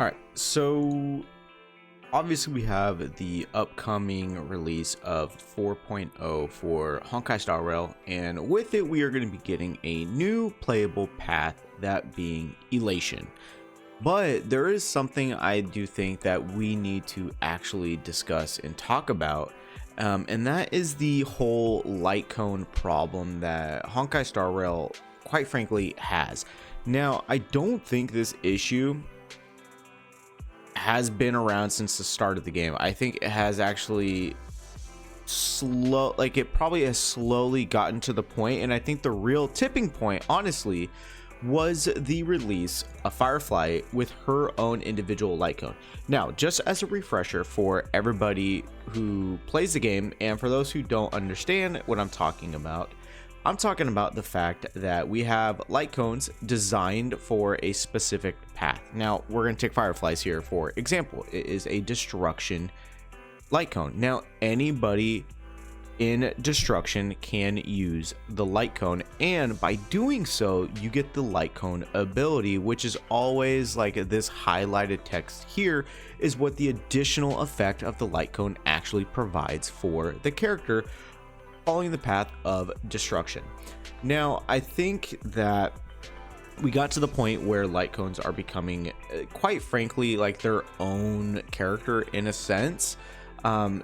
All right, so obviously we have the upcoming release of 4.0 for Honkai Star Rail, and with it we are going to be getting a new playable path, that being Elation. But there is something I do think that we need to actually discuss and talk about, and that is the whole Lightcone problem that Honkai Star Rail, quite frankly, has. Now, I don't think this issue has been around since the start of the game. I think it has actually it probably has slowly gotten to the point, and I think the real tipping point, honestly, was the release of Firefly with her own individual Lightcone. Now, just as a refresher for everybody who plays the game, and for those who don't understand what I'm talking about the fact that we have Lightcones designed for a specific path. Now, we're going to take Fireflies here for example. It is a destruction Lightcone. Now, anybody in destruction can use the Lightcone, and by doing so, you get the Lightcone ability, which is always like this highlighted text here is what the additional effect of the Lightcone actually provides for the character following the path of destruction. Now, I think that we got to the point where Lightcones are becoming, quite frankly, like their own character in a sense,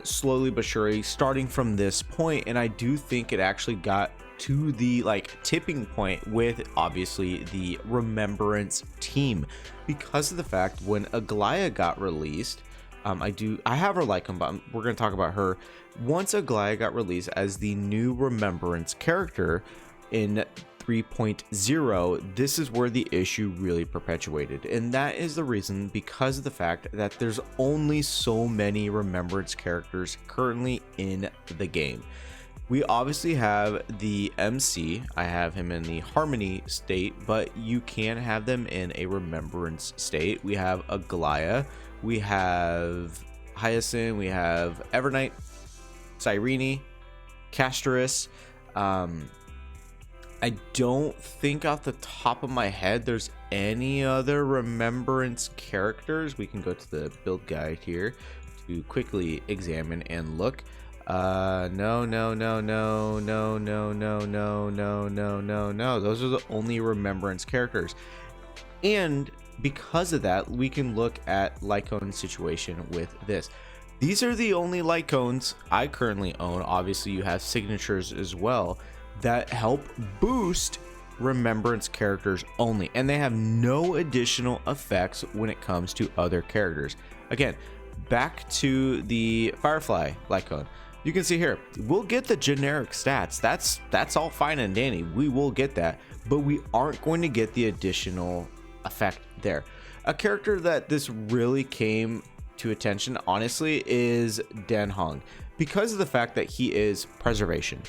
slowly but surely, starting from this point. And I do think it actually got to the tipping point with obviously the Remembrance team, because of the fact when Aglaya got released. I have her Lightcone, but we're going to talk about her. Once Aglaya got released as the new Remembrance character in 3.0, this is where the issue really perpetuated, and that is the reason because of the fact that there's only so many Remembrance characters currently in the game. We obviously have the MC. I have him in the Harmony state, but you can have them in a Remembrance state. We have Aglaya, we have Hyacinth, we have Evernight, Cyrene, Castoris. I don't think off the top of my head there's any other Remembrance characters. We can go to the build guide here to quickly examine and look. No. Those are the only Remembrance characters. And because of that, we can look at Lightcone's situation with this. These are the only Lightcones I currently own. Obviously, you have signatures as well that help boost Remembrance characters only, and they have no additional effects when it comes to other characters. Again, back to the Firefly Lightcone. You can see here, we'll get the generic stats. That's all fine and dandy. We will get that, but we aren't going to get the additional effect there. A character that this really came to attention, honestly, is Dan Hong, because of the fact that he is preservation.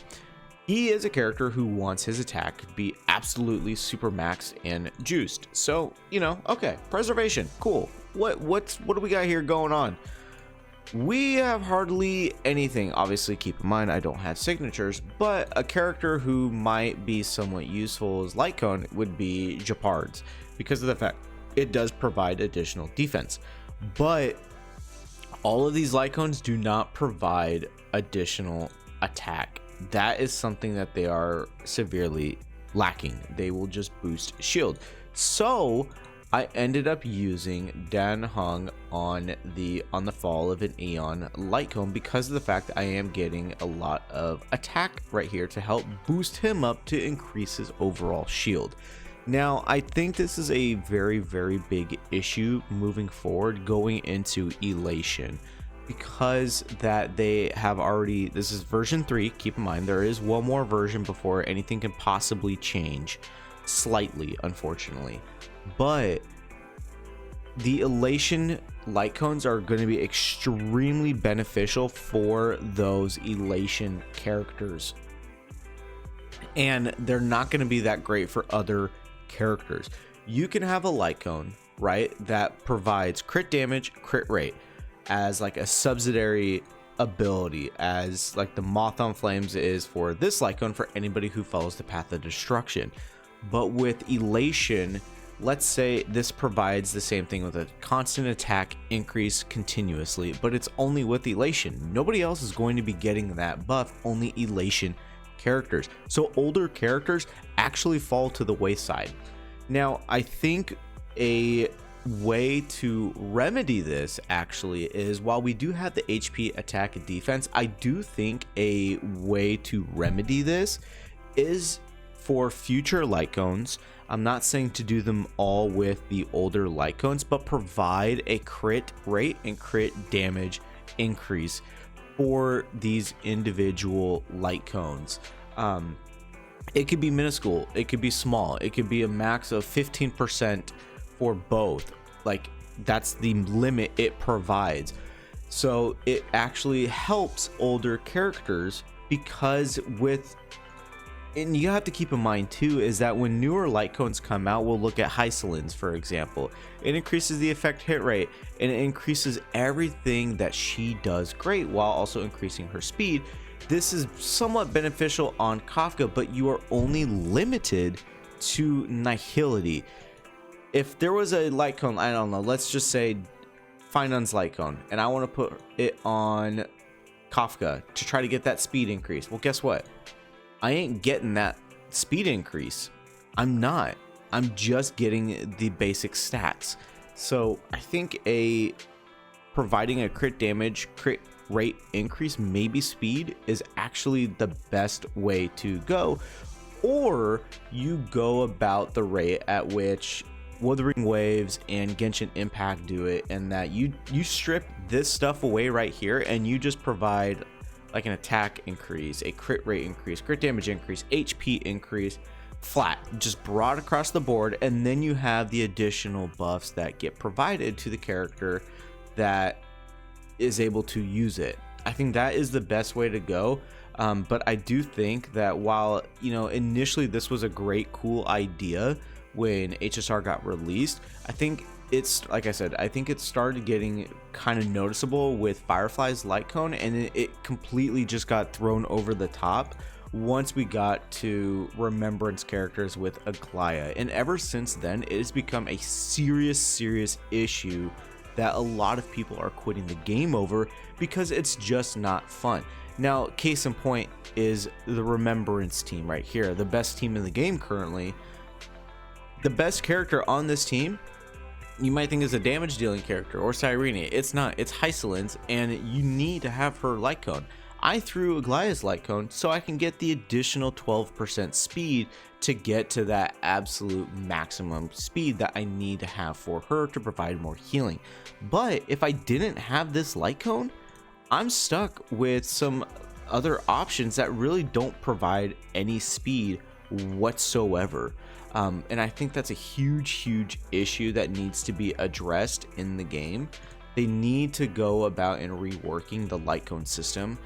He is a character who wants his attack to be absolutely super maxed and juiced. So, okay, preservation, cool. What do we got here going on? We have hardly anything. Obviously, keep in mind I don't have signatures, but a character who might be somewhat useful as Lightcone would be Jeopard's, because of the fact it does provide additional defense. But all of these Lightcones do not provide additional attack. That is something that they are severely lacking. They will just boost shield. So I ended up using Dan Hong on the Fall of an Aeon Lightcone, because of the fact that I am getting a lot of attack right here to help boost him up to increase his overall shield. Now, I think this is a very, very big issue moving forward going into Elation, because that they have already, this is version 3, keep in mind there is one more version before anything can possibly change slightly, unfortunately. But the Elation Lightcones are going to be extremely beneficial for those Elation characters, and they're not going to be that great for other characters. You can have a Lightcone, right, that provides crit damage, crit rate as like a subsidiary ability, as like the Moth on Flames is for this Lightcone for anybody who follows the path of destruction. But with Elation, let's say this provides the same thing with a constant attack increase continuously, but it's only with elation. Nobody else is going to be getting that buff, only elation characters. So older characters actually fall to the wayside. Now, I think a way to remedy this actually is, while we do have the HP, attack, and defense, I do think a way to remedy this is for future Lightcones. I'm not saying to do them all with the older Lightcones, but provide a crit rate and crit damage increase for these individual Lightcones. It could be minuscule, it could be small, it could be a max of 15% for both. Like, that's the limit it provides. So it actually helps older characters, because and you have to keep in mind too, is that when newer Lightcones come out, we'll look at Hysolins, for example. It increases the effect hit rate, and it increases everything that she does great, while also increasing her speed. This is somewhat beneficial on Kafka, but you are only limited to Nihility. If there was a Lightcone, I don't know, let's just say Finun's Lightcone, and I want to put it on Kafka to try to get that speed increase. Well, guess what? I ain't getting that speed increase. I'm not. I'm just getting the basic stats. So I think providing a crit damage, crit rate increase, maybe speed, is actually the best way to go. Or you go about the rate at which Wuthering Waves and Genshin Impact do it, and that you strip this stuff away right here, and you just provide like an attack increase, a crit rate increase, crit damage increase, HP increase, flat, just broad across the board, and then you have the additional buffs that get provided to the character that is able to use it. I think that is the best way to go. But I do think that while, initially this was a great, cool idea when HSR got released, I think it's, like I said, I think it started getting kind of noticeable with Firefly's Lightcone, and it completely just got thrown over the top once we got to Remembrance characters with Aglaya. And ever since then, it has become a serious issue that a lot of people are quitting the game over, because it's just not fun. Now, case in point is the Remembrance team right here, the best team in the game currently. The best character on this team, you might think, is a damage dealing character or Cyrene. It's not. It's Hysolins, and you need to have her Lightcone. I threw Aglaya's Lightcone so I can get the additional 12% speed to get to that absolute maximum speed that I need to have for her to provide more healing. But if I didn't have this Lightcone, I'm stuck with some other options that really don't provide any speed whatsoever. And I think that's a huge issue that needs to be addressed in the game. They need to go about and reworking the Lightcone system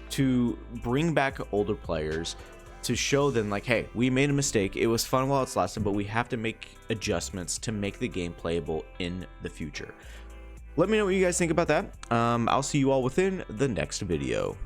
to bring back older players, to show them like, hey, we made a mistake, it was fun while it's lasted, but we have to make adjustments to make the game playable in the future. Let me know what you guys think about that. I'll see you all within the next video.